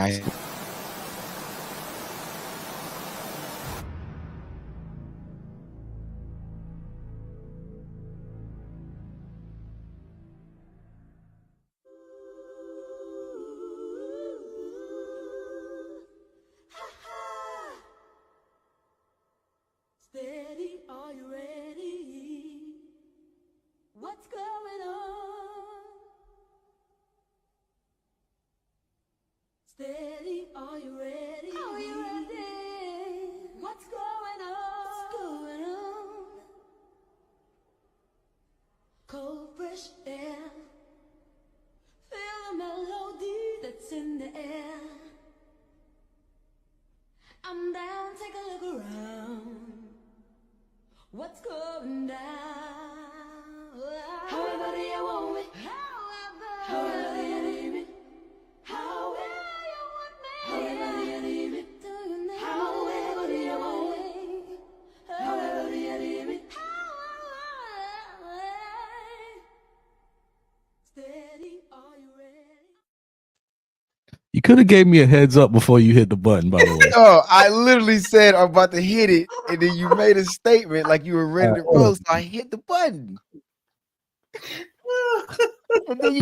right. Steady, are you ready? What's going on? Steady, are you ready? Are you ready? What's going on? What's going on? Cold, fresh air. Feel the melody that's in the air. I'm down, take a look around. What's going down? However do you want me? However do you need me? However you want me? However do you need me? However do you want me? However do you need me? Steady, are you ready? You could have gave me a heads up before you hit the button, by the way. Oh, I literally said I'm about to hit it, and then you made a statement like you were ready to roll, so I hit the button. And then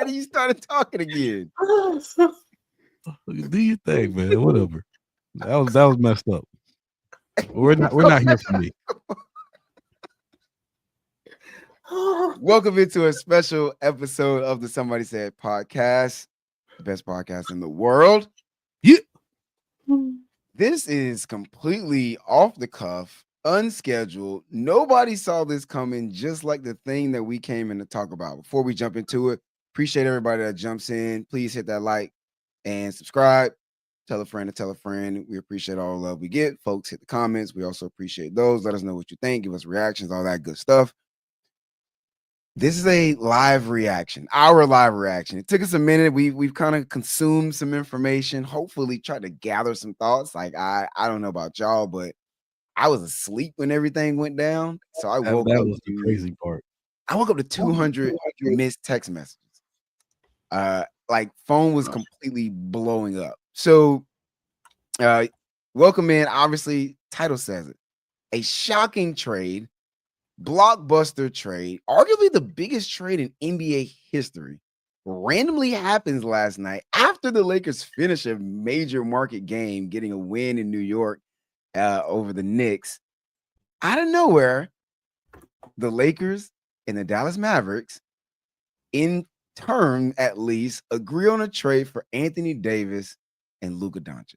you started talking again. Do your thing, man. Whatever. That was messed up. We're not here for me. Welcome into a special episode of the Somebody Said podcast, the best podcast in the world. Yeah. This is completely off the cuff, unscheduled. Nobody saw this coming, just like the thing that we came in to talk about. Before we jump into it, appreciate everybody that jumps in. Please hit that like and subscribe. Tell a friend to tell a friend. We appreciate all the love we get. Folks, hit the comments. We also appreciate those. Let us know what you think. Give us reactions, all that good stuff. This is a live reaction, our live reaction. It took us a minute. We've kind of consumed some information, hopefully tried to gather some thoughts. Like, I don't know about y'all, but I was asleep when everything went down. So I woke up. That was the crazy part. I woke up to 200 missed text messages. Like, phone was completely blowing up. So welcome in. Obviously, title says it. A shocking trade. Blockbuster trade, arguably the biggest trade in NBA history, randomly happens last night after the Lakers finish a major market game, getting a win in New York over the Knicks. Out of nowhere, the Lakers and the Dallas Mavericks, in turn at least, agree on a trade for Anthony Davis and Luka Doncic.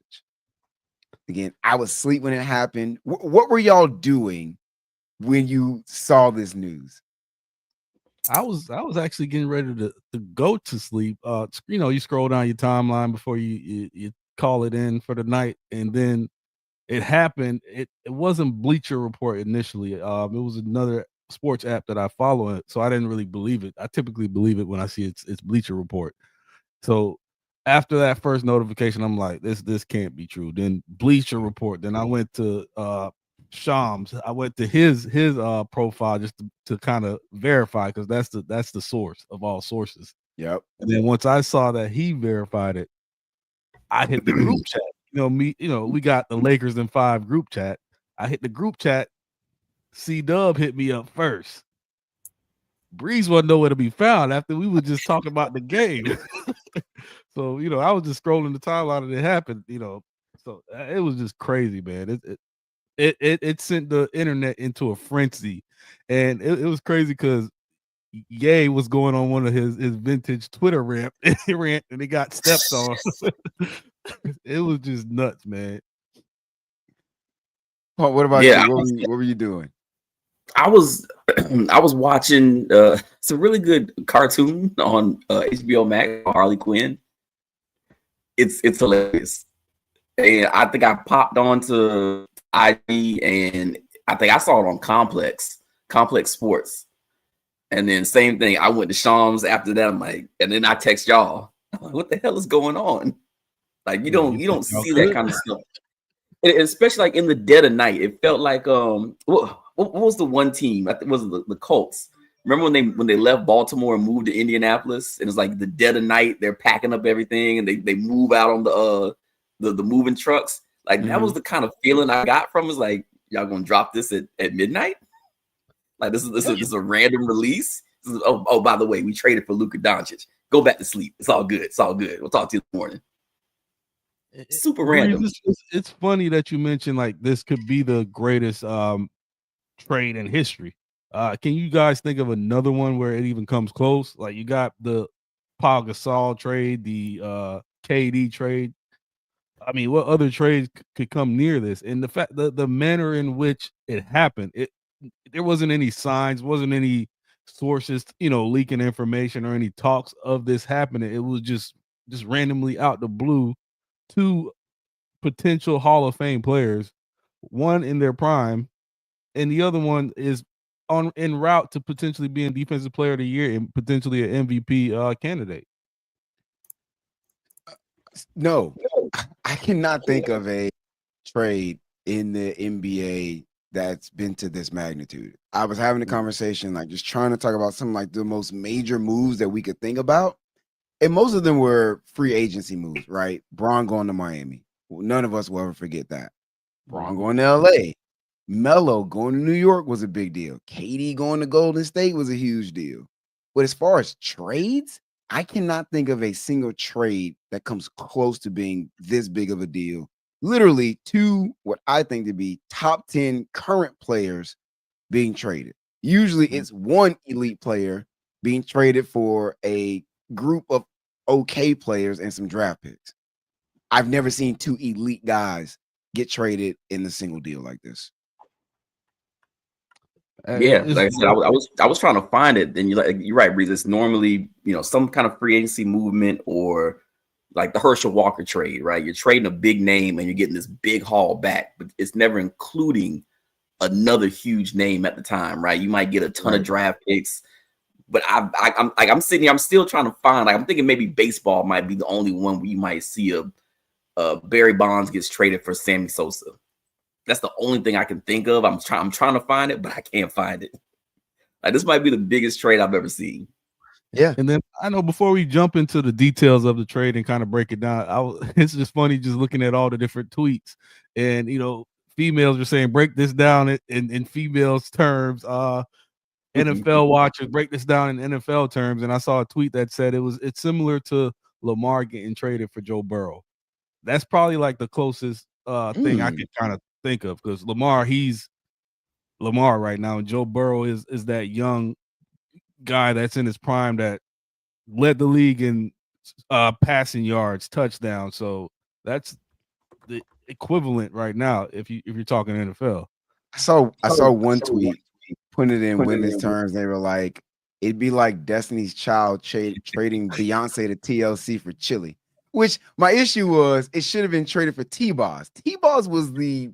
Again, I was asleep when it happened. What were y'all doing when you saw this news? I was actually getting ready to go to sleep. You scroll down your timeline before you call it in for the night, and then it happened. It wasn't Bleacher Report initially. It was another sports app that I follow, so I didn't really believe it. I typically believe it when I see it's Bleacher Report. So after that first notification, I'm like, this can't be true. Then Bleacher Report. Then I went to Shams. I went to his profile just to kind of verify, because that's the source of all sources. Yep. And then once I saw that he verified it, I hit the group chat. We got the Lakers in 5 group chat. I hit the group chat. C-Dub hit me up first. Breeze wasn't nowhere to be found after we were just talking about the game. So, I was just scrolling the timeline and it happened, So it was just crazy, man. It sent the internet into a frenzy, and it was crazy because Ye was going on one of his vintage Twitter rant, and it got stepped on. It was just nuts, man. Paul, what about you? What were you doing? I was watching it's a really good cartoon on HBO Max, Harley Quinn. It's hilarious. And I think I popped onto IG, and I think I saw it on Complex Sports. And then same thing, I went to Shams after that. I'm like, and then I text y'all. I'm like, what the hell is going on? Like, you don't see that kind of stuff. And especially like in the dead of night. It felt like what was the one team? I think it was the Colts. Remember when they left Baltimore and moved to Indianapolis, and it's like the dead of night, they're packing up everything and they move out on the moving trucks. Like that was the kind of feeling I got from is like, y'all gonna drop this at midnight? Like this is a random release. Oh, by the way, we traded for Luka Doncic. Go back to sleep. It's all good. It's all good. We'll talk to you in the morning. Super random. It's funny that you mentioned like this could be the greatest trade in history. Can you guys think of another one where it even comes close? Like you got the Paul Gasol trade, the KD trade. I mean, what other trades could come near this? And the fact the manner in which it happened, there wasn't any signs, wasn't any sources, leaking information or any talks of this happening. It was just randomly out the blue, two potential Hall of Fame players, one in their prime, and the other one is en route to potentially being Defensive Player of the Year and potentially an MVP candidate. No, I cannot think of a trade in the NBA that's been to this magnitude. I was having a conversation, like just trying to talk about some like the most major moves that we could think about. And most of them were free agency moves, right? Braun going to Miami. None of us will ever forget that. Braun going to LA. Melo going to New York was a big deal. KD going to Golden State was a huge deal. But as far as trades, I cannot think of a single trade that comes close to being this big of a deal. Literally two, what I think to be top 10 current players being traded. Usually it's one elite player being traded for a group of okay players and some draft picks. I've never seen two elite guys get traded in a single deal like this. Yeah, like I said, I was trying to find it. And you're right, Breeze. It's normally some kind of free agency movement or like the Herschel Walker trade, right? You're trading a big name and you're getting this big haul back, but it's never including another huge name at the time, right? You might get a ton of draft picks, but I'm sitting here, I'm still trying to find. Like I'm thinking maybe baseball might be the only one where you might see a Barry Bonds gets traded for Sammy Sosa. That's the only thing I can think of. I'm trying to find it, but I can't find it. Like this might be the biggest trade I've ever seen. Yeah. And then I know before we jump into the details of the trade and kind of break it down, it's just funny just looking at all the different tweets. And females are saying break this down in females terms. NFL watchers break this down in NFL terms. And I saw a tweet that said it's similar to Lamar getting traded for Joe Burrow. That's probably like the closest thing I could kind of think of, because he's Lamar right now, and Joe Burrow is that young guy that's in his prime that led the league in passing yards, touchdowns. So that's the equivalent right now if you're talking NFL. I saw one tweet putting it in women's terms. They were like, it'd be like Destiny's Child trading Beyonce to TLC for Chili. Which my issue was, it should have been traded for T-Boz. T-Boz was the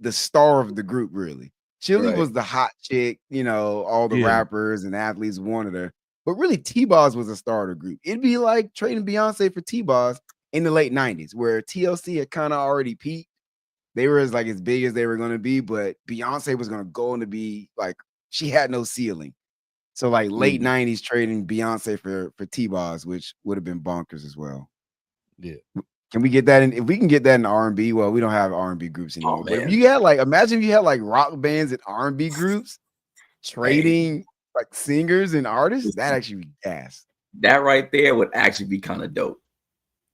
star of the group, really. Chili was the hot chick, all the rappers and athletes wanted her. But really, T-Boz was the star of the group. It'd be like trading Beyonce for T-Boz in the late 90s, where TLC had kind of already peaked. They were as big as they were going to be, but Beyonce was going to go on to be like, she had no ceiling. So like late 90s trading Beyonce for T-Boz, which would have been bonkers as well. Yeah. Can we get that in? If we can get that in R&B, well, we don't have R&B groups anymore. But if you had imagine if you had rock bands and R&B groups trading like singers and artists, that actually be gas. That right there would actually be kind of dope.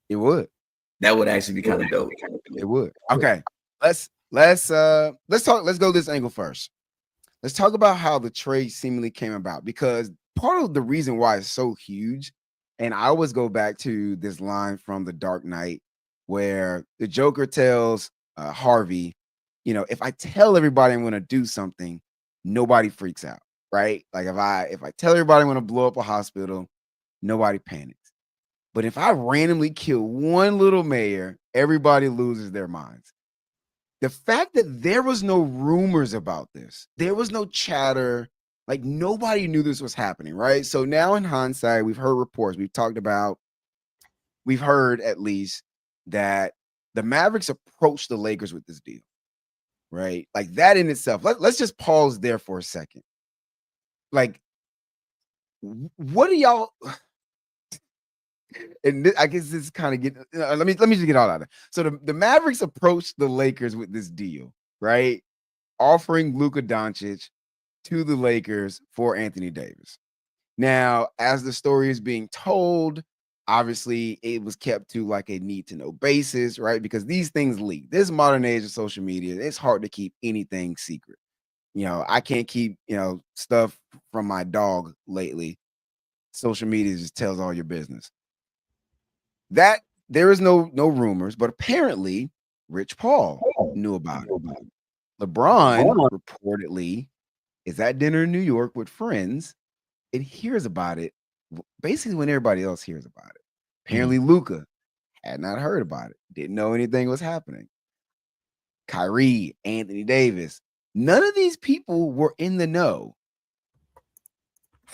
It would. That would actually be kind of dope. It would. Okay. Let's talk. Let's go this angle first. Let's talk about how the trade seemingly came about, because part of the reason why it's so huge, and I always go back to this line from The Dark Knight where the Joker tells Harvey, if I tell everybody I'm going to do something, nobody freaks out, right? Like if I tell everybody I'm going to blow up a hospital, nobody panics. But if I randomly kill one little mayor, everybody loses their minds. The fact that there was no rumors about this, there was no chatter, like nobody knew this was happening, right? So now in hindsight, we've heard reports, we've heard at least that the Mavericks approached the Lakers with this deal, right? Like that in itself. Let's just pause there for a second. Like what do y'all? And I guess this kind of get. Let me just get all out of it. So the Mavericks approached the Lakers with this deal, right? Offering Luka Doncic to the Lakers for Anthony Davis. Now, as the story is being told, obviously it was kept to like a need to know basis, right? Because these things leak. This modern age of social media, it's hard to keep anything secret. I can't keep, stuff from my dog lately. Social media just tells all your business. That there is no rumors, but apparently Rich Paul knew about it. LeBron reportedly is at dinner in New York with friends and hears about it basically when everybody else hears about it. Apparently, Luka had not heard about it, didn't know anything was happening. Kyrie, Anthony Davis, none of these people were in the know.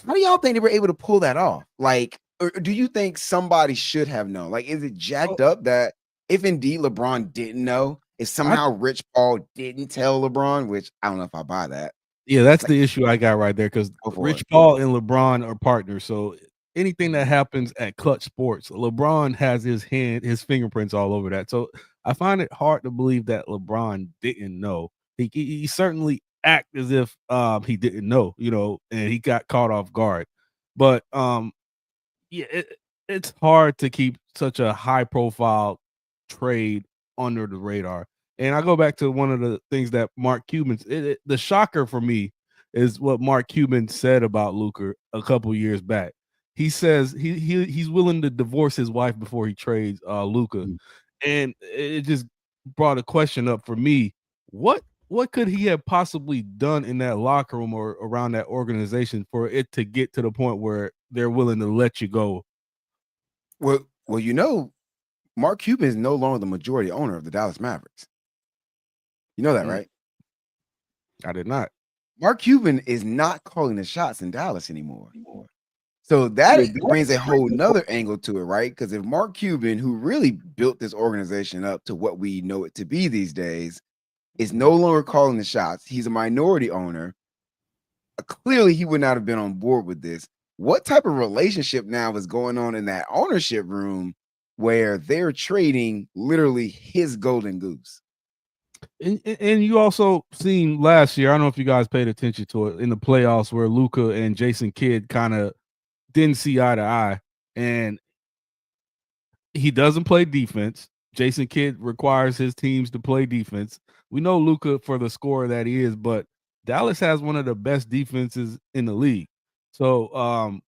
How do y'all think they were able to pull that off? Like, or do you think somebody should have known? Like, is it jacked up that if indeed LeBron didn't know, if somehow Rich Paul didn't tell LeBron, which I don't know if I buy that. Yeah, that's the issue I got right there because Rich Paul and LeBron are partners. So anything that happens at Clutch Sports, LeBron has his fingerprints all over that. So I find it hard to believe that LeBron didn't know. He certainly act as if he didn't know, and he got caught off guard. But yeah, it's hard to keep such a high profile trade under the radar. And I go back to one of the things that Mark Cuban, the shocker for me is what Mark Cuban said about Luka a couple years back. He says he's willing to divorce his wife before he trades Luka, and it just brought a question up for me. What could he have possibly done in that locker room or around that organization for it to get to the point where they're willing to let you go? Well, Mark Cuban is no longer the majority owner of the Dallas Mavericks. You know that, right? I did not. Mark Cuban is not calling the shots in Dallas anymore. So that brings a whole nother angle to it, right? Because if Mark Cuban, who really built this organization up to what we know it to be these days, is no longer calling the shots, he's a minority owner. Clearly, he would not have been on board with this. What type of relationship now is going on in that ownership room where they're trading literally his golden goose? And you also seen last year, I don't know if you guys paid attention to it in the playoffs where Luka and Jason Kidd kind of didn't see eye to eye, and he doesn't play defense. Jason Kidd requires his teams to play defense. We know Luka for the scorer that he is, but Dallas has one of the best defenses in the league. So,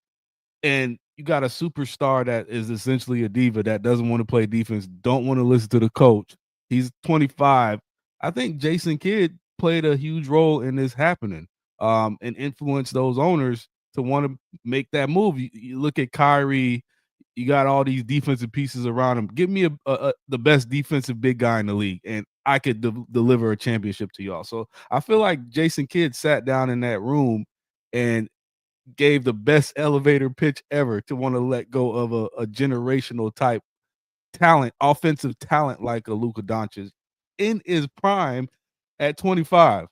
and you got a superstar that is essentially a diva that doesn't want to play defense, don't want to listen to the coach. He's 25. I think Jason Kidd played a huge role in this happening, and influenced those owners to want to make that move. You look at Kyrie, you got all these defensive pieces around him. Give me the best defensive big guy in the league, and I could deliver a championship to y'all. So I feel like Jason Kidd sat down in that room and gave the best elevator pitch ever to want to let go of a generational type talent, offensive talent like a Luka Doncic in his prime at 25.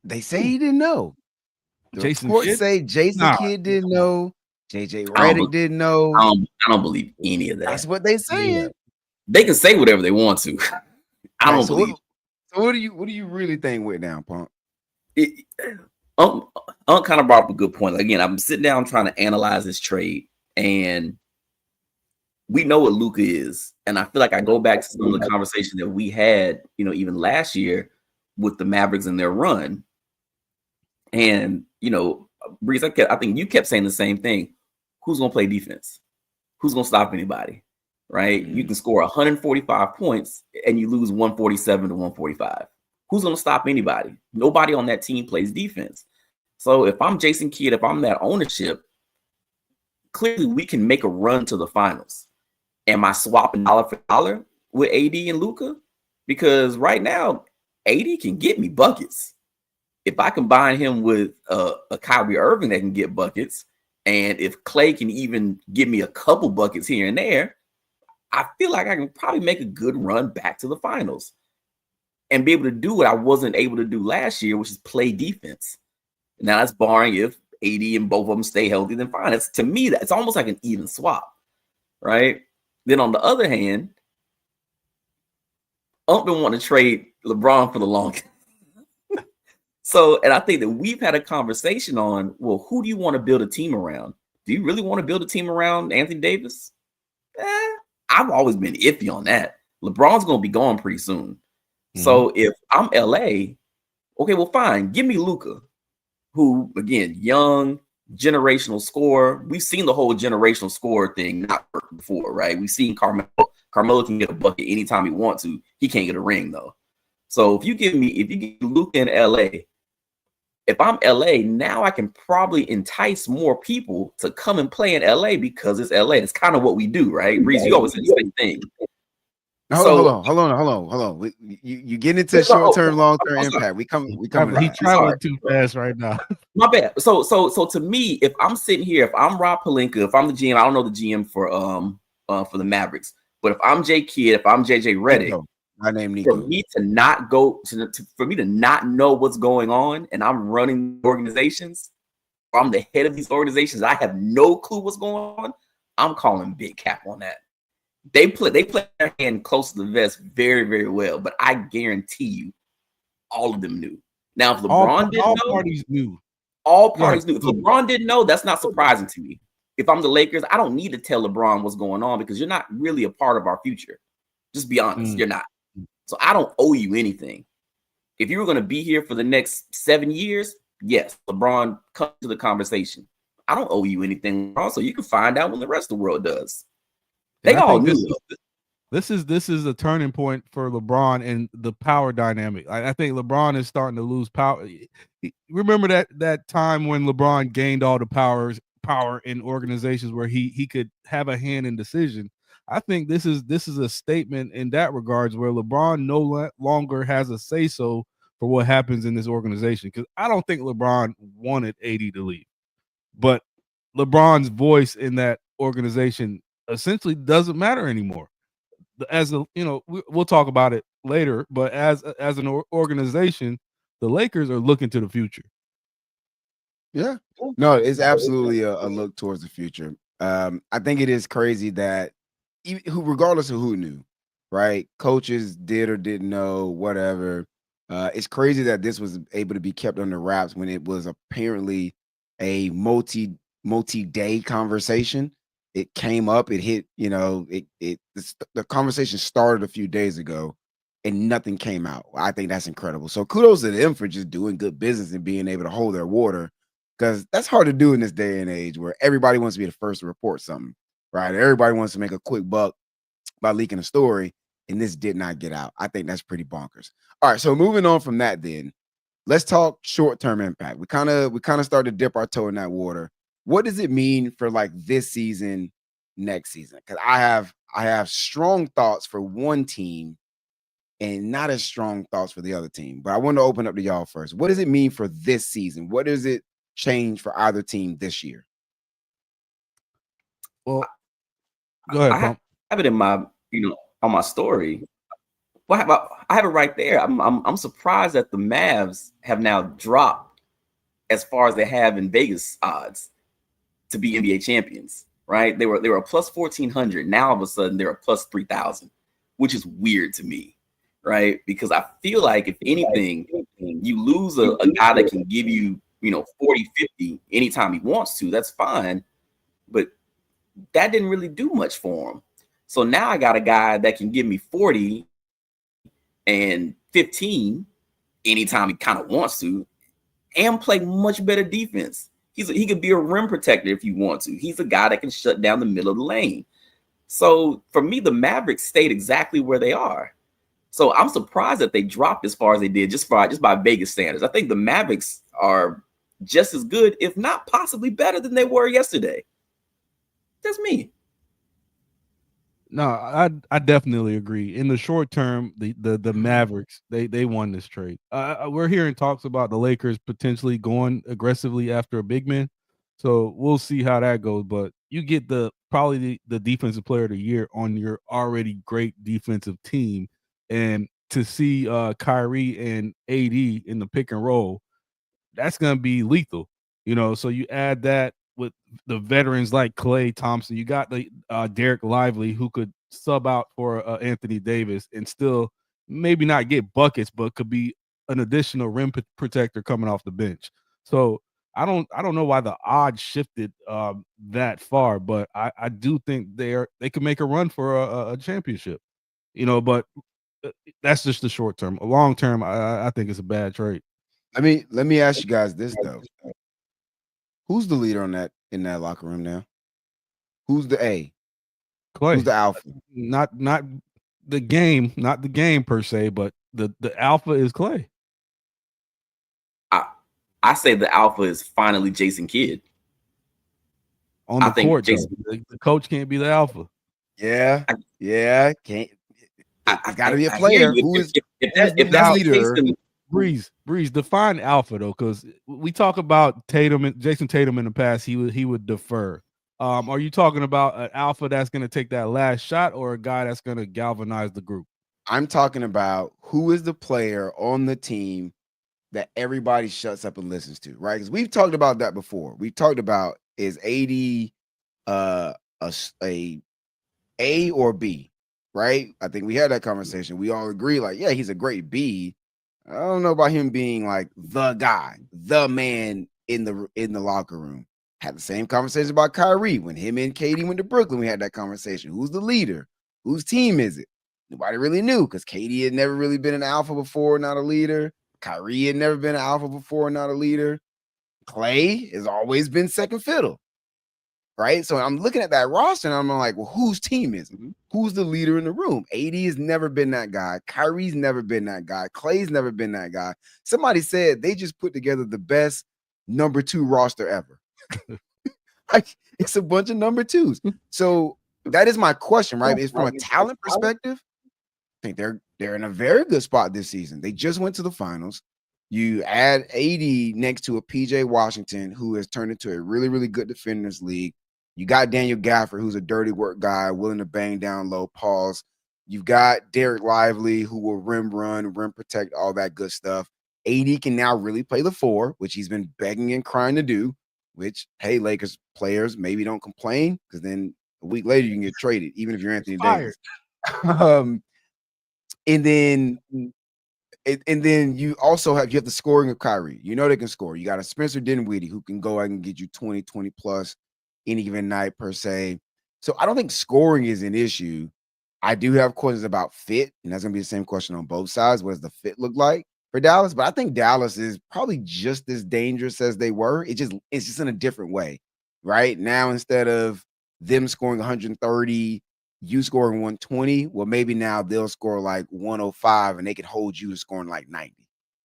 They say he didn't know. The Jason reports Kidd? say Jason Kidd didn't know. JJ Redick didn't know. I don't believe any of that. That's what they saying. They can say whatever they want to. I don't believe. So what do you really think went down, Punk? Unc kind of brought up a good point. Again, I'm sitting down trying to analyze this trade, and we know what Luka is. And I feel like I go back to some of the conversation that we had, even last year with the Mavericks and their run. And, Breeze, I think you kept saying the same thing. Who's going to play defense? Who's going to stop anybody? Right? You can score 145 points and you lose 147 to 145. Who's going to stop anybody? Nobody on that team plays defense. So if I'm Jason Kidd, if I'm that ownership, clearly we can make a run to the finals. Am I swapping dollar for dollar with AD and Luka? Because right now, AD can get me buckets. If I combine him with a Kyrie Irving that can get buckets, and if Clay can even give me a couple buckets here and there, I feel like I can probably make a good run back to the finals and be able to do what I wasn't able to do last year, which is play defense. Now that's barring if AD and both of them stay healthy, then fine. It's to me it's almost like an even swap, right? Then on the other hand, been wanting to trade LeBron for the longest. So, and I think that we've had a conversation on, well, who do you want to build a team around? Do you really want to build a team around Anthony Davis? I've always been iffy on that. LeBron's going to be gone pretty soon. Mm-hmm. So if I'm LA, okay, well, fine. Give me Luka, who, again, young, generational scorer. We've seen the whole generational scorer thing not work before, right? We've seen Carmelo. Carmelo can get a bucket anytime he wants to. He can't get a ring, though. So if you give Luka in LA, if I'm LA, now I can probably entice more people to come and play in LA because it's LA. It's kind of what we do, right? Reese, you always say the same thing. Hold on. You get into short-term, long-term impact. We coming. He traveling too fast right now. My bad. So to me, if I'm sitting here, if I'm Rob Pelinka, if I'm the GM, I don't know the GM for the Mavericks, but if I'm Jay Kidd, if I'm JJ Redick, my name Nico. For me to not go for me to not know what's going on, and I'm running organizations, or I'm the head of these organizations, I have no clue what's going on. I'm calling big cap on that. They play their hand close to the vest very, very well, but I guarantee you, all of them knew. Now, if LeBron didn't know, all parties knew. All parties knew. If LeBron didn't know, that's not surprising to me. If I'm the Lakers, I don't need to tell LeBron what's going on because you're not really a part of our future. Just be honest, you're not. So I don't owe you anything. If you were going to be here for the next 7 years, yes, LeBron, come to the conversation. I don't owe you anything, also. You can find out when the rest of the world does. They all knew. This is a turning point for LeBron and the power dynamic. I think LeBron is starting to lose power. Remember that time when LeBron gained all the power in organizations where he could have a hand in decision. I think this is a statement in that regards where LeBron no longer has a say-so for what happens in this organization. Because I don't think LeBron wanted AD to leave, but LeBron's voice in that organization essentially doesn't matter anymore. As we'll talk about it later, but as an organization, the Lakers are looking to the future. Yeah, no, it's absolutely a look towards the future. I think it is crazy that regardless of who knew, right? Coaches did or didn't know, whatever. It's crazy that this was able to be kept under wraps when it was apparently a multi-day conversation. It came up, it hit, the conversation started a few days ago and nothing came out. I think that's incredible. So kudos to them for just doing good business and being able to hold their water, because that's hard to do in this day and age where everybody wants to be the first to report something, right? Everybody wants to make a quick buck by leaking a story, and this did not get out. I think that's pretty bonkers. All right, so moving on from that, then let's talk short-term impact. We kind of started to dip our toe in that water. What does it mean for like this season, next season? Because I have strong thoughts for one team and not as strong thoughts for the other team. But I want to open up to y'all first. What does it mean for this season? What does it change for either team this year? Well, go ahead, Pump. I have it in my, on my story. Well, I have it right there. I'm surprised that the Mavs have now dropped as far as they have in Vegas odds to be NBA champions, right? They were a plus 1,400. Now all of a sudden they're a plus 3,000, which is weird to me, right? Because I feel like if anything, you lose a guy that can give you, 40, 50 anytime he wants to, that's fine. But that didn't really do much for him. So now I got a guy that can give me 40 and 15 anytime he kind of wants to and play much better defense. He could be a rim protector if you want to. He's a guy that can shut down the middle of the lane. So for me, the Mavericks stayed exactly where they are. So I'm surprised that they dropped as far as they did just by Vegas standards. I think the Mavericks are just as good, if not possibly better than they were yesterday. That's me. No, I definitely agree. In the short term, the Mavericks, they won this trade. We're hearing talks about the Lakers potentially going aggressively after a big man. So we'll see how that goes. But you get probably the defensive player of the year on your already great defensive team. And to see Kyrie and AD in the pick and roll, that's going to be lethal. So you add that with the veterans like Klay Thompson. You got the Derek Lively who could sub out for Anthony Davis and still maybe not get buckets, but could be an additional rim protector coming off the bench. So I don't know why the odds shifted that far, but I do think they could make a run for a championship. But that's just the short term. Long term, I think it's a bad trade. Let me ask you guys this though. Who's the leader in that locker room now? Who's the A? Klay, Who's the alpha? not the game per se, but the alpha is Klay. I say the alpha is finally Jason Kidd. On the court, Jason, the coach can't be the alpha. Yeah, can't. It's got to be a I player hear you. who is If that's the case, then Breeze, define alpha though, because we talk about Jason Tatum in the past. He would defer. Are you talking about an alpha that's going to take that last shot, or a guy that's going to galvanize the group? I'm talking about who is the player on the team that everybody shuts up and listens to, right? Because we've talked about that before. We've talked about, is AD a or B, right? I think we had that conversation. We all agree, like, yeah, he's a great B. I don't know about him being like the guy, the man in the locker room. Had the same conversation about Kyrie when him and Katie went to Brooklyn. We had that conversation. Who's the leader? Whose team is it? Nobody really knew because Katie had never really been an alpha before, not a leader. Kyrie had never been an alpha before, not a leader. Klay has always been second fiddle, right? So I'm looking at that roster and I'm like, well, whose team is it? Who's the leader in the room? AD has never been that guy. Kyrie's never been that guy. Klay's never been that guy. Somebody said they just put together the best number 2 roster ever. Like, it's a bunch of number 2s. So that is my question, right? It's from a talent perspective. I think they're in a very good spot this season. They just went to the finals. You add AD next to a PJ Washington, who has turned into a really, really good defenders league. You got Daniel Gafford, who's a dirty work guy, willing to bang down low, pause. You've got Derek Lively, who will rim run, rim protect, all that good stuff. AD can now really play the 4, which he's been begging and crying to do, which, hey, Lakers players, maybe don't complain, because then a week later you can get traded, even if you're Anthony Davis. And then you also have the scoring of Kyrie. You know they can score. You got a Spencer Dinwiddie who can go out and get you 20 plus any given night per se. So I don't think scoring is an issue. I do have questions about fit, and that's going to be the same question on both sides. What does the fit look like for Dallas? But I think Dallas is probably just as dangerous as they were. It's just in a different way. Right now, instead of them scoring 130, you scoring 120, well, maybe now they'll score like 105 and they can hold you to scoring like 90,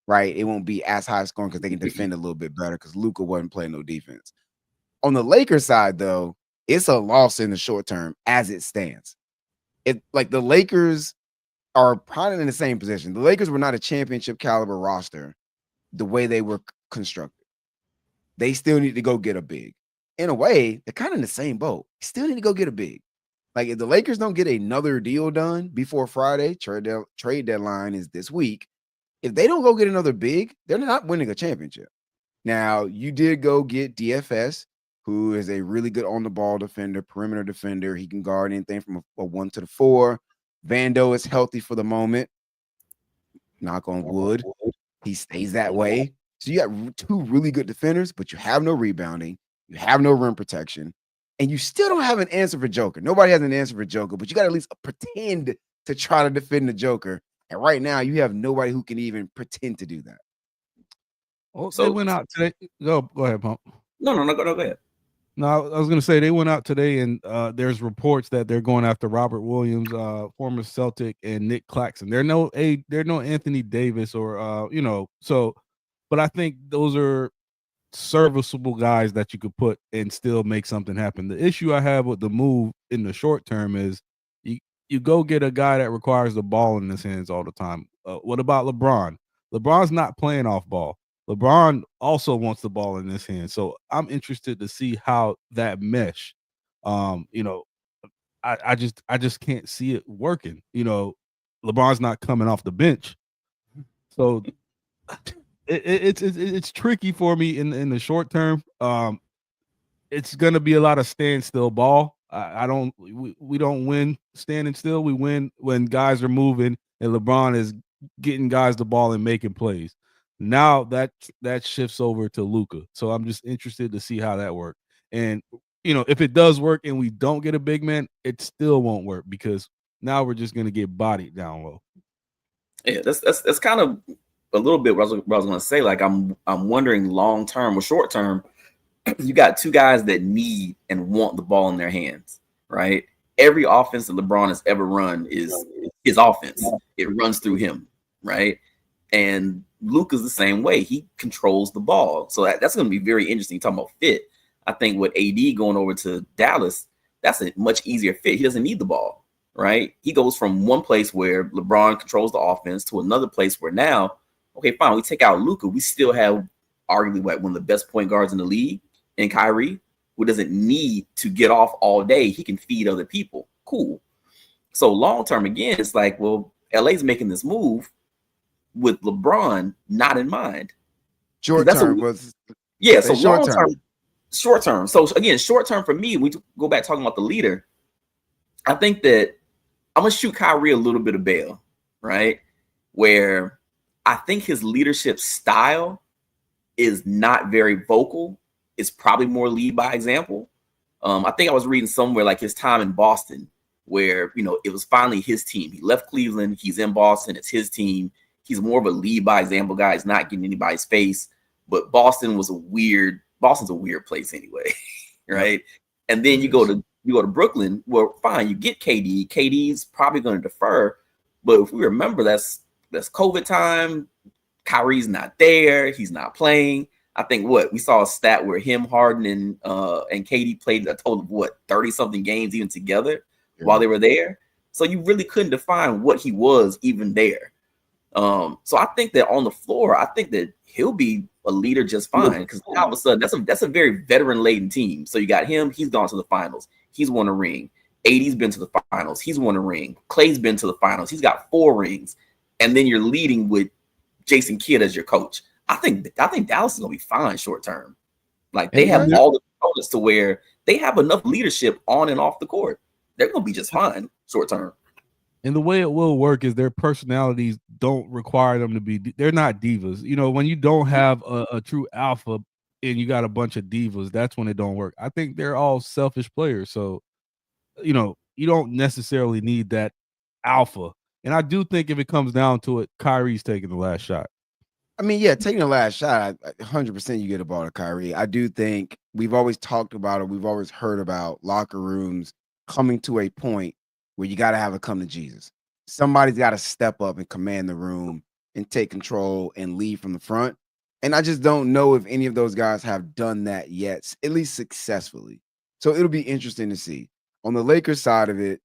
right? It won't be as high scoring because they can defend a little bit better because Luka wasn't playing no defense. On the Lakers side, though, it's a loss in the short term as it stands. Like the Lakers are probably in the same position. The Lakers were not a championship caliber roster the way they were constructed. They still need to go get a big. In a way, they're kind of in the same boat. Still need to go get a big. Like, if the Lakers don't get another deal done before Friday, trade deadline is this week. If they don't go get another big, they're not winning a championship. Now, you did go get DFS, who is a really good on-the-ball defender, perimeter defender. He can guard anything from a 1 to the 4. Vando is healthy for the moment. Knock on wood. He stays that way. So you got 2 really good defenders, but you have no rebounding. You have no rim protection. And you still don't have an answer for Joker. Nobody has an answer for Joker, but you got to at least pretend to try to defend the Joker. And right now, you have nobody who can even pretend to do that. Oh, so they went out today. Go ahead, Pump. No, go ahead. No, I was going to say they went out today, and there's reports that they're going after Robert Williams, former Celtic, and Nick Claxton. They're no Anthony Davis or So, but I think those are serviceable guys that you could put and still make something happen. The issue I have with the move in the short term is you go get a guy that requires the ball in his hands all the time. What about LeBron? LeBron's not playing off ball. LeBron also wants the ball in his hand. So I'm interested to see how that mesh. I just can't see it working. LeBron's not coming off the bench. So It's tricky for me in the short term. It's gonna be a lot of standstill ball. I don't we don't win standing still. We win when guys are moving and LeBron is getting guys the ball and making plays. Now that shifts over to Luka. So I'm just interested to see how that works. And if it does work and we don't get a big man, it still won't work because now we're just gonna get bodied down low. Yeah, that's kind of a little bit what I was going to say. Like I'm wondering long term or short term. You got two guys that need and want the ball in their hands, right? Every offense that LeBron has ever run is his offense. It runs through him, right? And Luka's the same way. He controls the ball. So that's going to be very interesting. Talking about fit. I think with AD going over to Dallas, that's a much easier fit. He doesn't need the ball, right? He goes from one place where LeBron controls the offense to another place where now, okay, fine, we take out Luka. We still have arguably one of the best point guards in the league in Kyrie, who doesn't need to get off all day. He can feed other people. Cool. So long term, again, it's like, well, LA's making this move with LeBron not in mind. Short term was so long term, short term. So again, short term for me, we go back talking about the leader. I think that I'm gonna shoot Kyrie a little bit of bail, right? Where I think his leadership style is not very vocal. It's probably more lead by example. I think I was reading somewhere like his time in Boston, where it was finally his team. He left Cleveland, he's in Boston, it's his team. He's more of a lead by example guy. He's not getting anybody's face. But Boston's a weird place anyway, right? And then you go to Brooklyn. Well, fine, you get KD. KD's probably going to defer, but if we remember, that's COVID time. Kyrie's not there. He's not playing. I think we saw a stat where him, Harden, and KD played a total of 30-something games even together while they were there. So you really couldn't define what he was even there. So I think that on the floor, I think that he'll be a leader just fine because all of a sudden that's a very veteran-laden team. So you got him. He's gone to the finals. He's won a ring. AD's been to the finals. He's won a ring. Clay's been to the finals. He's got 4 rings. And then you're leading with Jason Kidd as your coach. I think Dallas is gonna be fine short term. Like they have all the components to where they have enough leadership on and off the court. They're gonna be just fine short term. And the way it will work is their personalities don't require them to be. They're not divas. When you don't have a true alpha and you got a bunch of divas, that's when it don't work. I think they're all selfish players. So, you don't necessarily need that alpha. And I do think if it comes down to it, Kyrie's taking the last shot. I mean, yeah, taking the last shot, 100% you get a ball to Kyrie. I do think we've always talked about it. We've always heard about locker rooms coming to a point where you got to have a come to Jesus. Somebody's got to step up and command the room and take control and lead from the front. And I just don't know if any of those guys have done that yet, at least successfully. So it'll be interesting to see. On the Lakers side of it,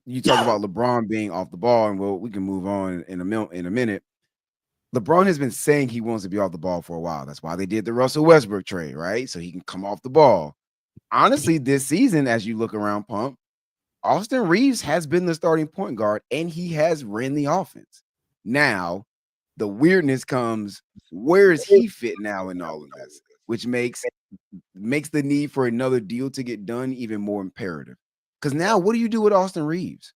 you talk about LeBron being off the ball, and we can move on in a minute. LeBron has been saying he wants to be off the ball for a while. That's why they did the Russell Westbrook trade, right? So he can come off the ball. Honestly, this season, as you look around, Pump, Austin Reeves has been the starting point guard, and he has ran the offense. Now, the weirdness comes, where is he fit now in all of this? Which makes the need for another deal to get done even more imperative. Because now, what do you do with Austin Reeves?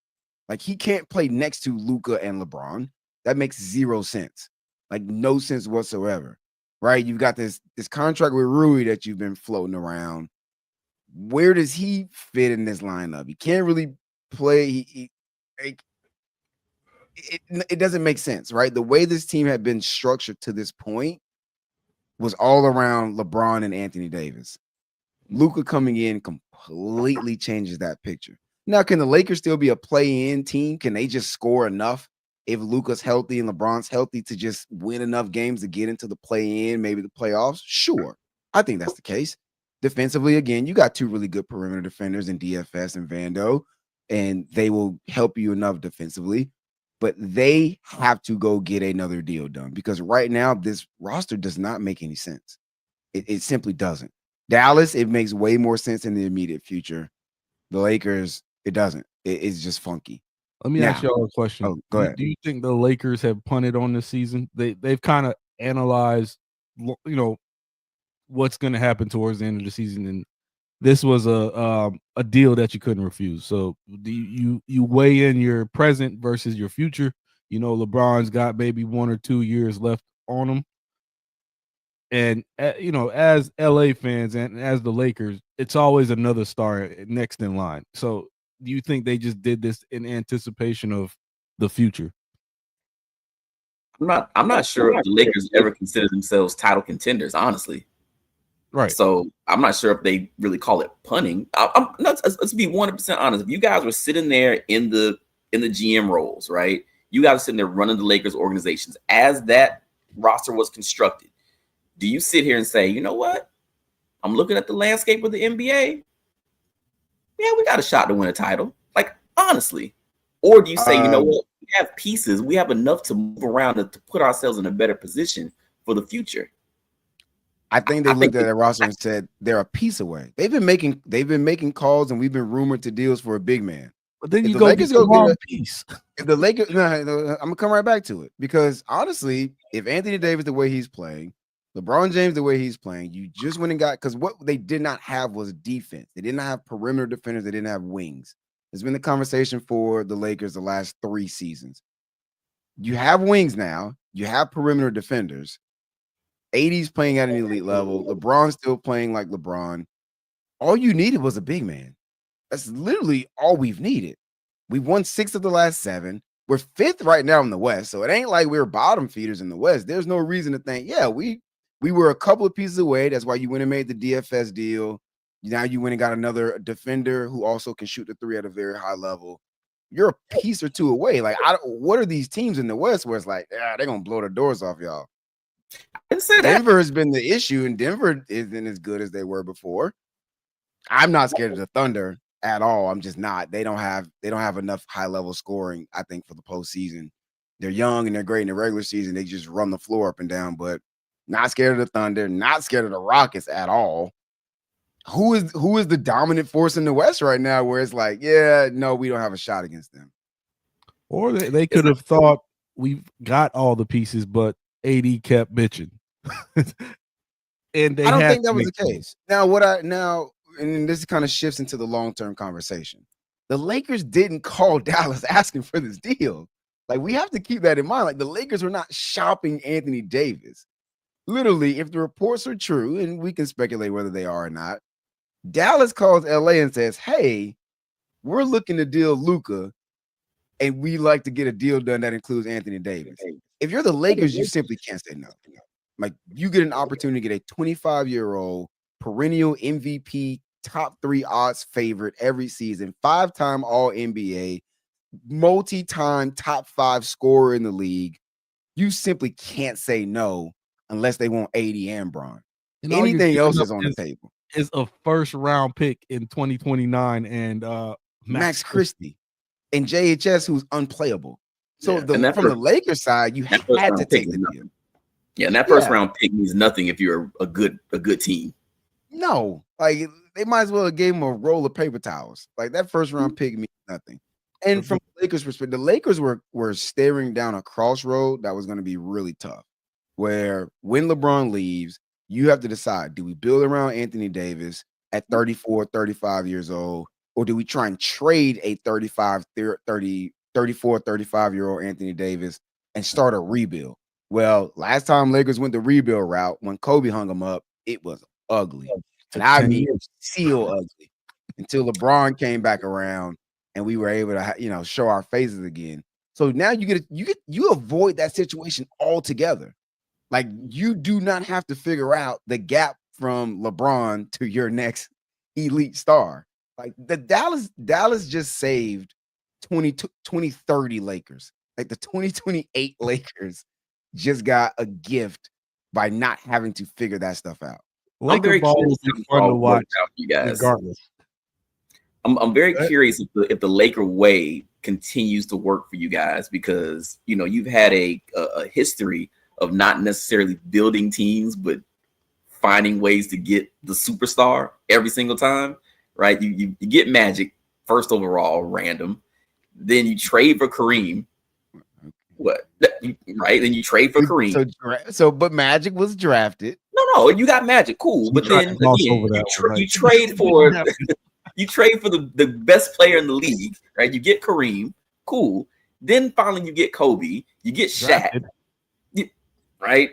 Like, he can't play next to Luka and LeBron. That makes 0 sense. Like, no sense whatsoever, right? You've got this contract with Rui that you've been floating around. Where does he fit in this lineup? He can't really play. It doesn't make sense, right? The way this team had been structured to this point was all around LeBron and Anthony Davis. Luka coming in completely changes that picture. Now, can the Lakers still be a play-in team? Can they just score enough if Luka's healthy and LeBron's healthy to just win enough games to get into the play-in, maybe the playoffs? Sure. I think that's the case. Defensively, again, you got 2 really good perimeter defenders in DFS and Vando, and they will help you enough defensively. But they have to go get another deal done because right now this roster does not make any sense. It simply doesn't. Dallas, it makes way more sense in the immediate future. The Lakers, it doesn't. It's just funky. Let me ask Now, y'all a question. oh, go ahead. Do you think the Lakers have punted on this season? They've kind of analyzed, what's going to happen towards the end of the season, and this was a deal that you couldn't refuse. So do you weigh in your present versus your future? LeBron's got maybe 1 or 2 years left on him. And as LA fans and as the Lakers, it's always another star next in line. So do you think they just did this in anticipation of the future? I'm not sure if the Lakers ever consider themselves title contenders, honestly. Right. So I'm not sure if they really call it punting. Let's be 100% honest. If you guys were sitting there in the GM roles, right? You guys are sitting there running the Lakers organizations as that roster was constructed. Do you sit here and say, you know what? I'm looking at the landscape of the NBA. Yeah, we got a shot to win a title. Like, honestly. Or do you say, you know what? We have pieces. We have enough to move around and to put ourselves in a better position for the future. I think they looked at their roster and said they're a piece away. They've been making calls, and we've been rumored to deals for a big man. But then If you the go Lakers get the go get wrong a piece. If the Lakers, no, I'm gonna come right back to it, because honestly, if Anthony Davis the way he's playing, LeBron James the way he's playing, you just went and got, because what they did not have was defense. They did not have perimeter defenders. They didn't have wings. It's been the conversation for the Lakers the last 3 seasons. You have wings now. You have perimeter defenders. AD's playing at an elite level. LeBron's still playing like LeBron. All you needed was a big man. That's literally all we've needed. We won 6 of the last 7. We're 5th right now in the West, so it ain't like we're bottom feeders in the West. There's no reason to think, yeah, we were a couple of pieces away. That's why you went and made the DFS deal. Now you went and got another defender who also can shoot the 3 at a very high level. You're a piece or 2 away. Like, what are these teams in the West where it's like, yeah, they're gonna blow the doors off y'all? Denver has been the issue, and Denver isn't as good as they were before. I'm not scared of the Thunder at all. I'm just not. They don't have enough high level scoring, I think, for the postseason. They're young and they're great in the regular season. They just run the floor up and down, but not scared of the Thunder, not scared of the Rockets at all. Who is the dominant force in the West right now where it's like, yeah, no, we don't have a shot against them? Or they could have thought we've got all the pieces, but AD kept bitching. And I don't think that was the case. Now, and this kind of shifts into the long-term conversation. The Lakers didn't call Dallas asking for this deal. Like, we have to keep that in mind. Like, the Lakers were not shopping Anthony Davis. Literally, if the reports are true, and we can speculate whether they are or not, Dallas calls LA and says, hey, we're looking to deal Luka, and we like to get a deal done that includes Anthony Davis. If you're the Lakers, you simply can't say no. Like, you get an opportunity to get a 25-year-old perennial MVP, top 3 odds favorite every season, 5-time All-NBA, multi-time top 5 scorer in the league. You simply can't say no unless they want AD and Bron. And anything else is on the table. Is a first-round pick in 2029 and Max Christie and JHS, who's unplayable. So from the Lakers side, you had to take the deal. Yeah, and that first round pick means nothing if you're a good team. No, like, they might as well have gave him a roll of paper towels. Like, that first round pick means nothing. And from the Lakers' perspective, the Lakers were staring down a crossroad that was going to be really tough. Where when LeBron leaves, you have to decide: do we build around Anthony Davis at 34, 35 years old, or do we try and trade a 34, 35-year-old Anthony Davis and start a rebuild? Well, last time Lakers went the rebuild route, when Kobe hung them up, it was ugly. And I mean, seal ugly, until LeBron came back around and we were able to, show our faces again. So now you avoid that situation altogether. Like, you do not have to figure out the gap from LeBron to your next elite star. Like, the Dallas just saved 2030 Lakers. Like, the 2028 Lakers just got a gift by not having to figure that stuff out. Laker ball will be fun to watch, you guys. Regardless. I'm very curious if the Laker way continues to work for you guys, because you've had a history of not necessarily building teams, but finding ways to get the superstar every single time, right? You get Magic first overall, random. Then you trade for Kareem. What? Right? Then you trade for Kareem. But Magic was drafted. No, you got Magic, cool. But then again, you trade for you trade for the best player in the league, right? You get Kareem, cool. Then finally you get Kobe, you get Shaq, right?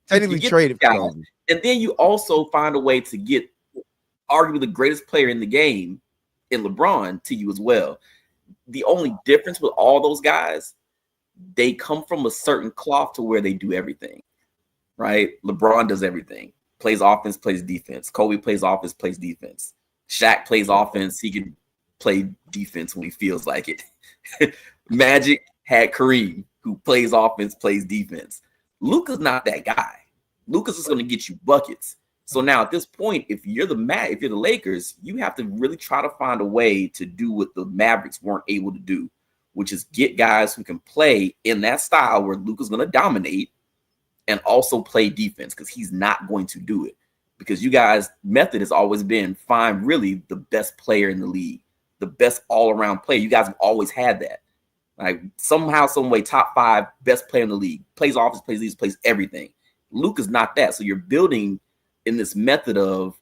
Technically traded for Kobe. And then you also find a way to get arguably the greatest player in the game in LeBron to you as well. The only difference with all those guys, they come from a certain cloth to where they do everything, right? LeBron does everything. Plays offense, plays defense. Kobe plays offense, plays defense. Shaq plays offense. He can play defense when he feels like it. Magic had Kareem, who plays offense, plays defense. Luka's not that guy. Luka's just going to get you buckets. So now at this point, if you're the Lakers, you have to really try to find a way to do what the Mavericks weren't able to do, which is get guys who can play in that style where Luka's going to dominate and also play defense, because he's not going to do it. Because you guys' method has always been find really the best player in the league, the best all-around player. You guys have always had that. Like somehow, some way, top 5 best player in the league, plays offense, plays defense, plays everything. Luka's not that. So you're building in this method of,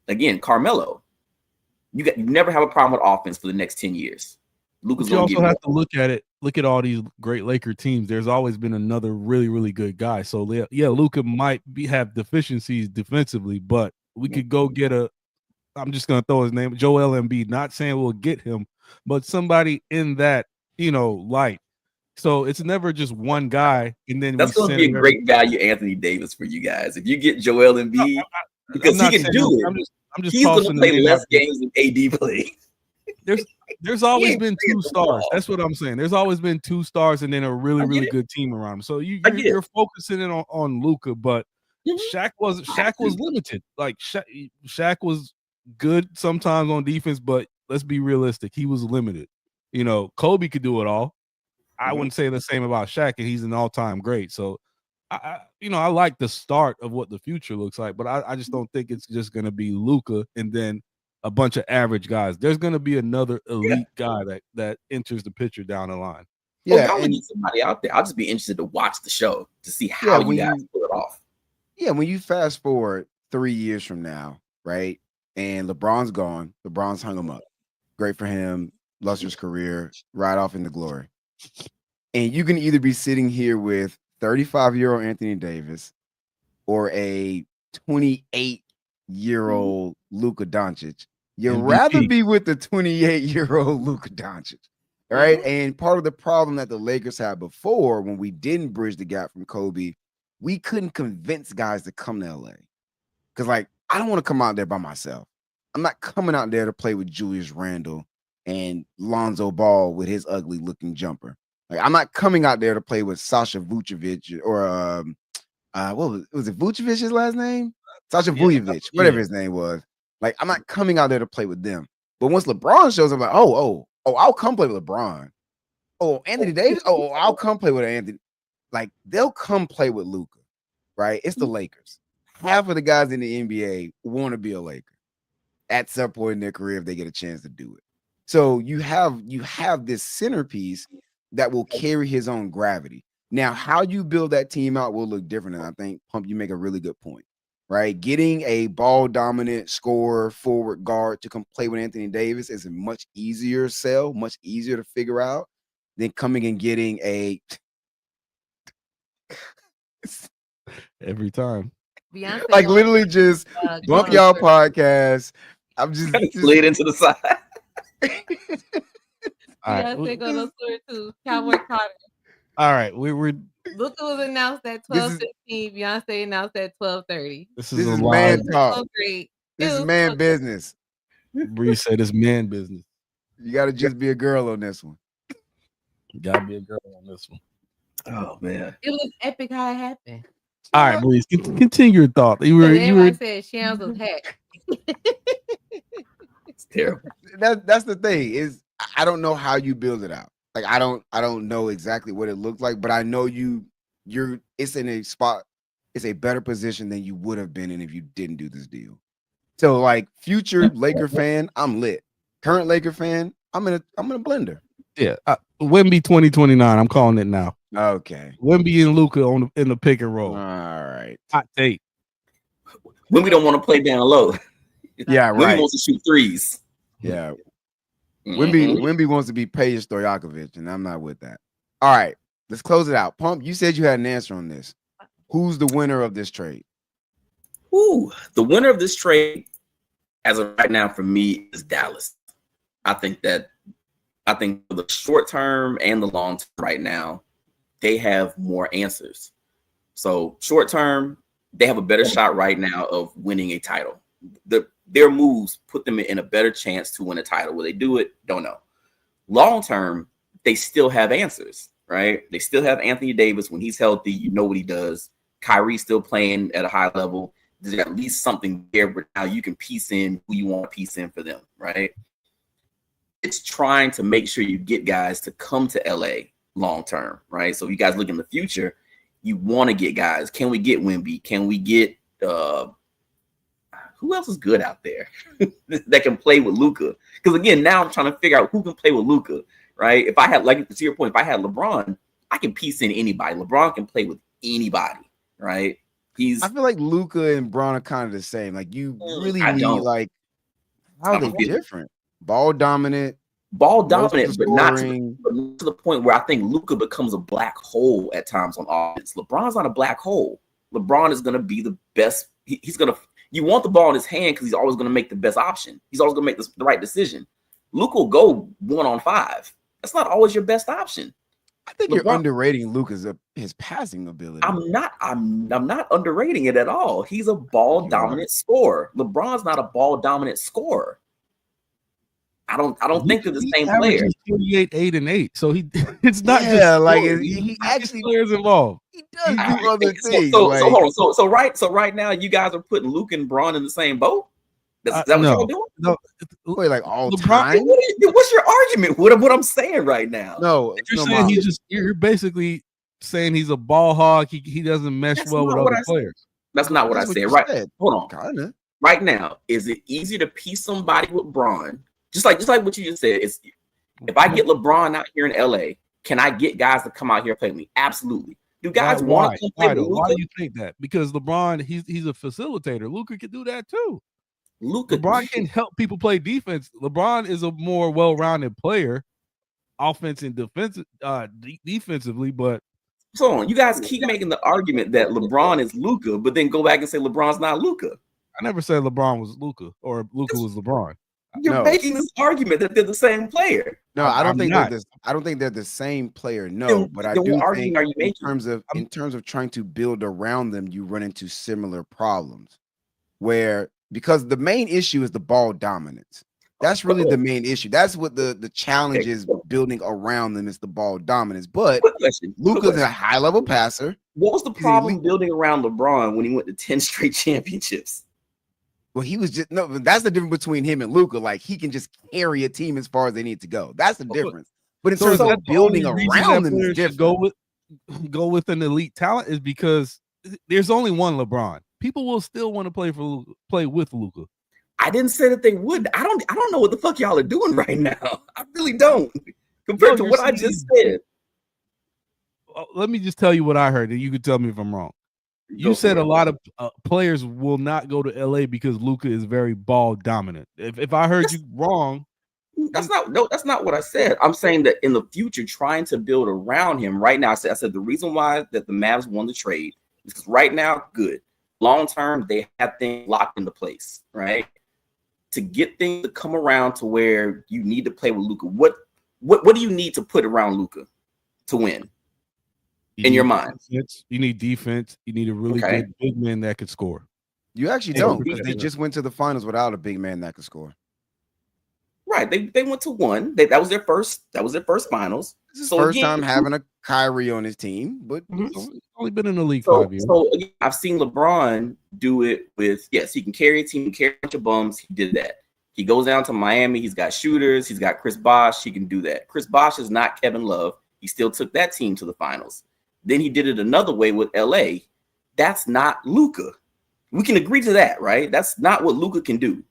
again, Carmelo. You never have a problem with offense for the next 10 years. Luka's you also have to look at all these great Laker teams. There's always been another really, really good guy. So yeah, Luka might have deficiencies defensively, but we could go get I'm just gonna throw his name, Joel Embiid. Not saying we'll get him, but somebody in that, light. So it's never just one guy, and then that's going to be a great value Anthony Davis for you guys if you get Joel Embiid, because he can do it. He's going to play less games than AD plays. There's always been 2 stars. That's what I'm saying. There's always been 2 stars and then a really, really good team around him. So you're focusing in on Luka, but Shaq was limited. Like Shaq was good sometimes on defense, but let's be realistic. He was limited. Kobe could do it all. I wouldn't say the same about Shaq, and he's an all-time great. So, I like the start of what the future looks like, but I just don't think it's just going to be Luka and then a bunch of average guys. There's going to be another elite guy that enters the picture down the line. Yeah, I need somebody out there. I'll just be interested to watch the show to see how you guys pull it off. Yeah, when you fast forward 3 years from now, right, and LeBron's gone, LeBron's hung him up. Great for him, lustrous career, right off into glory. And you can either be sitting here with 35-year-old Anthony Davis or a 28-year-old Luka Doncic. You'd rather be with the 28-year-old Luka Doncic, right? And part of the problem that the Lakers had before, when we didn't bridge the gap from Kobe, we couldn't convince guys to come to LA. Because, I don't want to come out there by myself. I'm not coming out there to play with Julius Randle and Lonzo Ball with his ugly looking jumper. I'm not coming out there to play with Sasha Vucevic or what was it Vucevic's last name? Sasha Vujovic, whatever his name was. I'm not coming out there to play with them. But once LeBron shows up, I'm like, oh, I'll come play with LeBron. Oh, Anthony Davis. Oh, I'll come play with Anthony. They'll come play with Luka, right? It's the Lakers. Half of the guys in the NBA want to be a Laker at some point in their career if they get a chance to do it. So you have this centerpiece that will carry his own gravity. Now, how you build that team out will look different. And I think, Pump, you make a really good point, right? Getting a ball-dominant scorer, forward guard to come play with Anthony Davis is a much easier sell, much easier to figure out than coming and getting a every time. Beyonce literally just bump y'all podcast. I'm just slid into the side. Beyonce going on tour too. Cowboy Carter. All right, we're Luka was announced at 12:15. Beyonce announced at 12:30. This is man talk. So great. This is man business. Bree said it's man business. You got to just be a girl on this one. You got to be a girl on this one. Oh man, it was epic how it happened. All right, Bree, continue your thought. Everybody said Shams was hacked. It's terrible. That's the thing is I don't know how you build it out. I don't know exactly what it looks like, but I know it's in a spot, it's a better position than you would have been in if you didn't do this deal. So future Laker fan, I'm lit. Current Laker fan, I'm in a blender. Yeah, Wemby 2029. I'm calling it now. Okay. Wemby and Luka in the pick and All roll. right. Hot take. When we don't want to play down low. Yeah, When right. we want to shoot threes. Yeah. Mhm. Wemby wants to be Peja Stojakovic, and I'm not with that. All right, let's close it out. Pump, you said you had an answer on this. Who's the winner of this trade? Ooh, the winner of this trade, as of right now, for me, is Dallas. I think for the short term and the long term right now, they have more answers. So short term, they have a better shot right now of winning a title. Their moves put them in a better chance to win a title. Will they do it? Don't know. Long term, they still have answers, right? They still have Anthony Davis when he's healthy. You know what he does. Kyrie's still playing at a high level. There's at least something there where now you can piece in who you want to piece in for them, right? It's trying to make sure you get guys to come to LA long term, right? So you guys look in the future, you want to get guys. Can we get Wemby? Can we get who else is good out there that can play with Luka? Because again, now I'm trying to figure out who can play with Luka, right? If I had, like to your point, if I had LeBron, I can piece in anybody. LeBron can play with anybody, right? I feel like Luka and Bron are kind of the same. Like you really I need don't. like how are they different? Ball dominant, Ball most of the dominant, but not scoring. to the point where I think Luka becomes a black hole at times on offense. LeBron's not a black hole. LeBron is going to be the best. He's going to. You want the ball in his hand because he's always going to make the best option. He's always going to make the right decision. Luka will go 1-on-5. That's not always your best option. I think you're underrating Luka's his passing ability. I'm not underrating it at all. He's a ball dominant scorer. LeBron's not a ball dominant scorer. I don't think they're the same player. 48, 8, and 8. So it's not he actually players involved. He does do other things. So hold on. So right now you guys are putting Luka and Bron in the same boat. Is that what y'all doing? No, wait, like all time. What's your argument? What I'm saying right now? No, you're saying you're basically saying he's a ball hog. He doesn't mesh well with other players. That's not what I said. Right? Hold on. Kinda. Right now, is it easy to piece somebody with Bron? Just like what you just said. It's if I get LeBron out here in LA, can I get guys to come out here and play with me? Absolutely. Do guys want to come play with Luka? Why do you think that? Because LeBron, he's a facilitator. Luka can do that too. LeBron can help people play defense. LeBron is a more well-rounded player, offense and defensively. But so you guys keep making the argument that LeBron is Luka, but then go back and say LeBron's not Luka. I never said LeBron was Luka or Luka was LeBron. You're making this argument that they're the same player. No, I don't think they're the same player. No, but I do think in terms of trying to build around them, you run into similar problems because the main issue is the ball dominance. That's really the main issue. That's what the challenge is building around them is the ball dominance. But Luka's a high level passer. What was the problem building around LeBron when he went to 10 straight championships? Well, he was just that's the difference between him and Luka. Like he can just carry a team as far as they need to go. That's the difference. But in terms of building around them, is different. Go with an elite talent is because there's only one LeBron. People will still want to play with Luka. I didn't say that they would. I don't know what the fuck y'all are doing right now. I really don't. Compared to what I just said. Let me just tell you what I heard, and you can tell me if I'm wrong. You said a lot of players will not go to LA because Luka is very ball dominant. If I heard you wrong, that's not what I said. I'm saying that in the future, trying to build around him right now. I said the reason why that the Mavs won the trade is because right now, good. Long term, they have things locked into place, right? To get things to come around to where you need to play with Luka. What do you need to put around Luka to win? In your mind, you need defense. You need a really good big man that could score. You actually don't because they just went to the finals without a big man that could score. Right, they went to one. That was their first finals. This is first time having a Kyrie on his team, but he's only been in the league 5 years. So again, I've seen LeBron do it with he can carry a team, carry a bunch of bums. He did that. He goes down to Miami. He's got shooters. He's got Chris Bosh. He can do that. Chris Bosh is not Kevin Love. He still took that team to the finals. Then he did it another way with LA. That's not Luka. We can agree to that, right? That's not what Luka can do.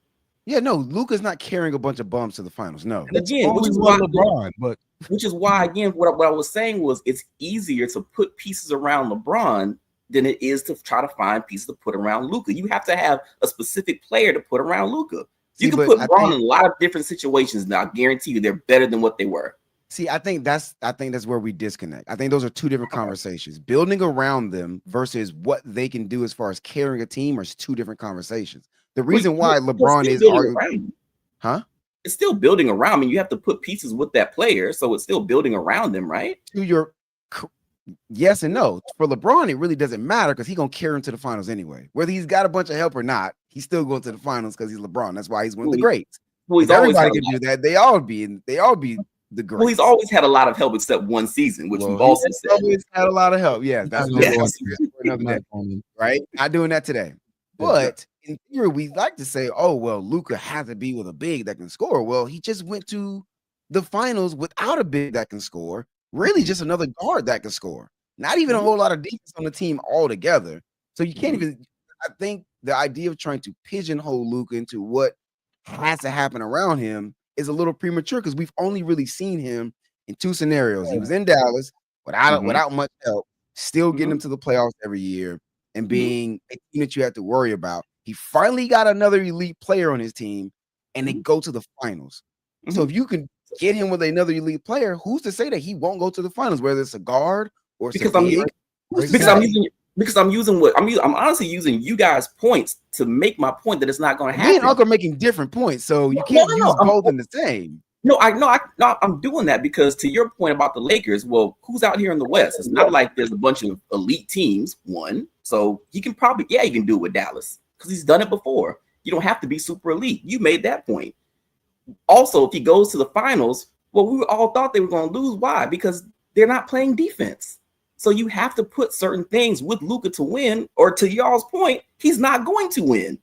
Yeah, no, Luka's not carrying a bunch of bums to the finals. No. And again, Only one LeBron, but which is why again, what I was saying was it's easier to put pieces around LeBron than it is to try to find pieces to put around Luka. You have to have a specific player to put around Luka. You can put Braun in a lot of different situations. Now, I guarantee you, they're better than what they were. See, I think that's where we disconnect. I think those are two different conversations. Building around them versus what they can do as far as carrying a team are two different conversations. The reason why LeBron is arguing, it's still building around. I mean, you have to put pieces with that player, so it's still building around them, right? Yes and no. For LeBron, it really doesn't matter because he's gonna carry him to the finals anyway. Whether he's got a bunch of help or not, he's still going to the finals because he's LeBron. That's why he's one of the greats. If everybody can do that, they all be the greats. Well, he's always had a lot of help except one season, which we've also said. Always had a lot of help. Yeah, that's another day, right? Not doing that today. But in theory, we like to say, oh, well, Luka has to be with a big that can score. Well, he just went to the finals without a big that can score. Really, just another guard that can score. Not even a whole lot of defense on the team altogether. So you can't even. I think the idea of trying to pigeonhole Luka into what has to happen around him is a little premature because we've only really seen him in two scenarios. He was in Dallas without much help, still getting him to the playoffs every year and being a team that you had to worry about. He finally got another elite player on his team, and they go to the finals. So if you can get him with another elite player, who's to say that he won't go to the finals, whether it's a guard or because I'm honestly using you guys' points to make my point that it's not going to happen. Me and Uncle are making different points, so you can't use both in the same. I'm doing that because to your point about the Lakers, well, who's out here in the West? It's not like there's a bunch of elite teams. So he can probably he can do it with Dallas because he's done it before. You don't have to be super elite. You made that point. Also, if he goes to the finals, well, we all thought they were going to lose. Why? Because they're not playing defense. So you have to put certain things with Luka to win, or to y'all's point, he's not going to win.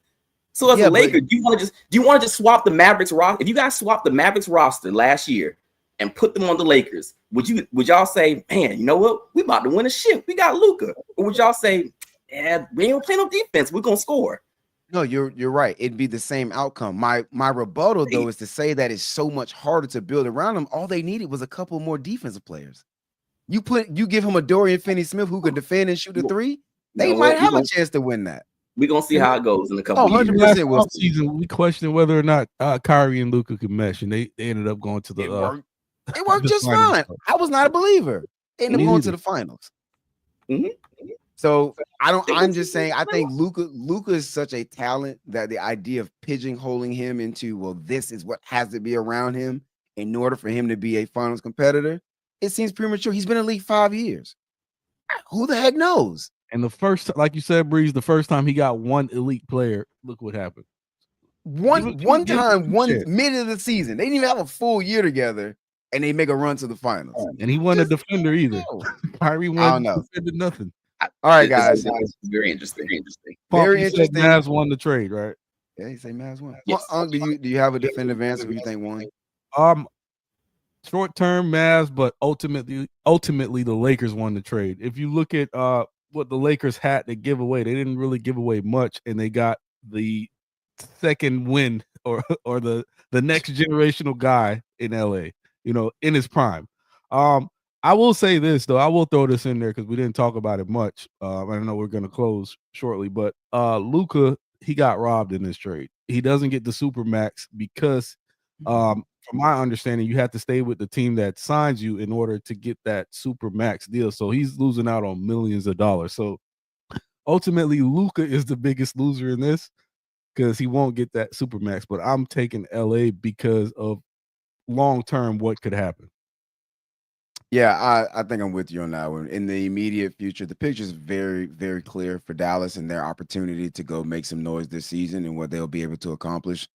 So as a Laker, do you want to just swap the Mavericks roster? If you guys swap the Mavericks roster last year and put them on the Lakers, would y'all say, man, you know what? We about to win a ship. We got Luka. Or would y'all say, yeah, we ain't gonna play no defense. We're gonna score. No, you're right. It'd be the same outcome. My rebuttal though is to say that it's so much harder to build around them. All they needed was a couple more defensive players. You give him a Dorian Finney-Smith who can defend and shoot a three. They might have a chance to win that. We're gonna see how it goes in a couple of years. 100% season, we questioned whether or not Kyrie and Luka could mesh, and they ended up going to the. It worked just fine. I was not a believer. They ended up going to the finals. So I'm just saying. I think Luka is such a talent that the idea of pigeonholing him into this is what has to be around him in order for him to be a finals competitor. It seems premature. He's been in the league 5 years. Who the heck knows? And the first, like you said, Breeze, the first time he got one elite player, look what happened. One mid of the season. They didn't even have a full year together, and they make a run to the finals. And he wasn't a defender either. Kyrie wasn't defended nothing. All right, guys. Very interesting. Very interesting. Mavs won the trade, right? Yeah, you say Mavs won. Yes. Do you have a definitive answer who you think won? Short term Mavs, but ultimately the Lakers won the trade. If you look at what the Lakers had to give away, they didn't really give away much, and they got the second win or the next generational guy in LA, in his prime. I will say this though, I will throw this in there because we didn't talk about it much. I know we're gonna close shortly, but Luka, he got robbed in this trade. He doesn't get the super max because from my understanding, you have to stay with the team that signs you in order to get that super max deal. So he's losing out on millions of dollars. So ultimately, Luka is the biggest loser in this because he won't get that super max. But I'm taking LA because of long term what could happen. Yeah, I think I'm with you on that one. In the immediate future, the picture is very, very clear for Dallas and their opportunity to go make some noise this season and what they'll be able to accomplish.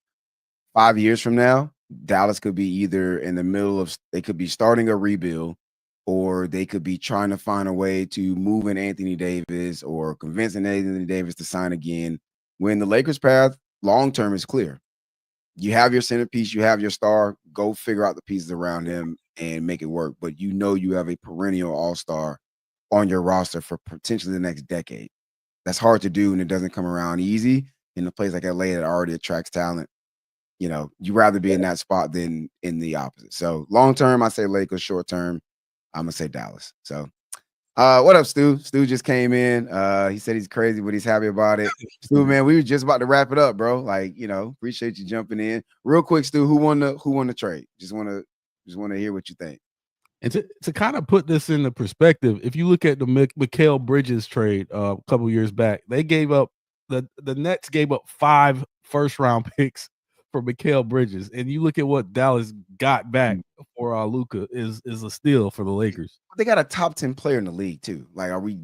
5 years from now, Dallas could be either in the middle of, they could be starting a rebuild, or they could be trying to find a way to move in Anthony Davis or convincing Anthony Davis to sign again. When the Lakers' path long-term is clear. You have your centerpiece, you have your star, go figure out the pieces around him and make it work. But you have a perennial all-star on your roster for potentially the next decade. That's hard to do, and it doesn't come around easy in a place like LA that already attracts talent. you'd rather be in that spot than in the opposite. So long term, I say Lakers. Short term, I'm gonna say Dallas. So what up, Stu? Stu just came in. He said he's crazy, but he's happy about it. Stu, man, we were just about to wrap it up, bro. Like, appreciate you jumping in. Real quick, Stu, who won the trade? Just wanna hear what you think. And to kind of put this into perspective, if you look at the Mikal Bridges trade a couple years back, they gave up the Nets gave up 5 first-round picks for Mikal Bridges, and you look at what Dallas got back for Luka is a steal for the Lakers. They got a top 10 player in the league too. Like, are we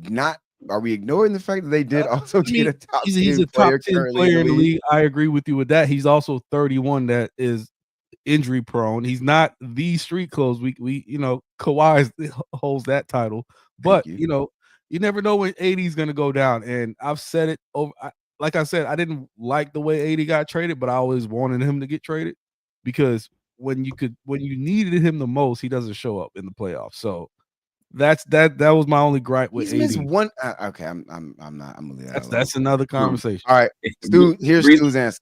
ignoring the fact that they did also get a top 10 he's a player top 10 currently player in the league? I agree with you with that. He's also 31 that is injury prone. He's not the street clothes. We Kawhi holds that title, but you never know when AD is going to go down. And I've said it over. Like I said, I didn't like the way AD got traded, but I always wanted him to get traded because when you needed him the most, he doesn't show up in the playoffs. So that was my only gripe with He's AD. missed one. Okay, I'm not. I'm gonna leave that. That's another conversation. All right, Stu. Here's Stu's answer.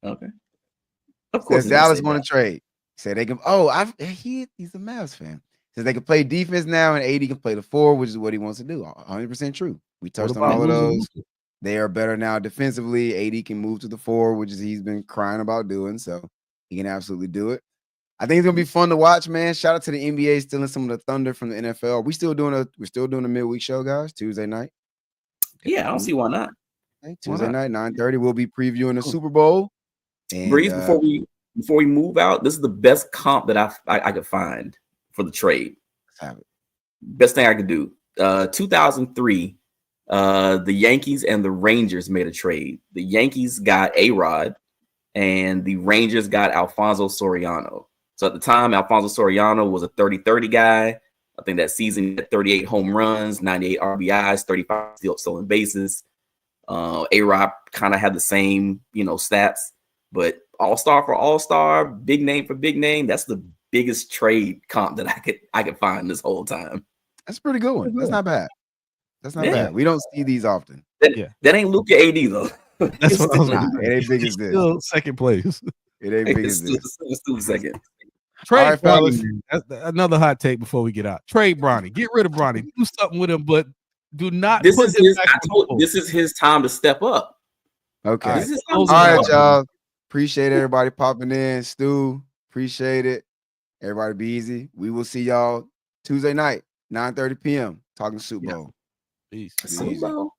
Okay. Of course, Says Dallas want to trade. Said they can. He's a Mavs fan. Says they can play defense now, and AD can play the 4, which is what he wants to do. 100% true. We touched on all of those. They are better now defensively. AD can move to the 4, which is he's been crying about doing, so he can absolutely do it. I think it's gonna be fun to watch, man. Shout out to the NBA stealing some of the thunder from the NFL. We're still doing a midweek show, guys. Tuesday night. Yeah, I don't see why not. Okay, Tuesday night, 9:30. We'll be previewing the Super Bowl. And, Breeze, before we move out, this is the best comp that I could find for the trade. Let's have it. Best thing I could do. 2003, the Yankees and the Rangers made a trade. The Yankees got A-Rod, and the Rangers got Alfonso Soriano. So at the time, Alfonso Soriano was a 30-30 guy. I think that season he had 38 home runs, 98 RBIs, 35 stolen bases. A-Rod kind of had the same, stats. But all-star for all-star, big name for big name, that's the biggest trade comp that I could find this whole time. That's a pretty good one. That's not bad. That's not bad. We don't see these often. That ain't Luka AD though. That's what I was like. It ain't big as this. Still second place. It ain't big as this. It's still second. Trade right, fellas. Bronny. That's another hot take before we get out. Trade Bronny. Get rid of Bronny. Do something with him, but do not This put is him his. back I on the told floor. this is his time to step up. Okay. This is All right, y'all. Appreciate everybody popping in. Stu, appreciate it. Everybody be easy. We will see y'all Tuesday night, 9:30 p.m. talking Super Bowl. Peace. Super Bowl.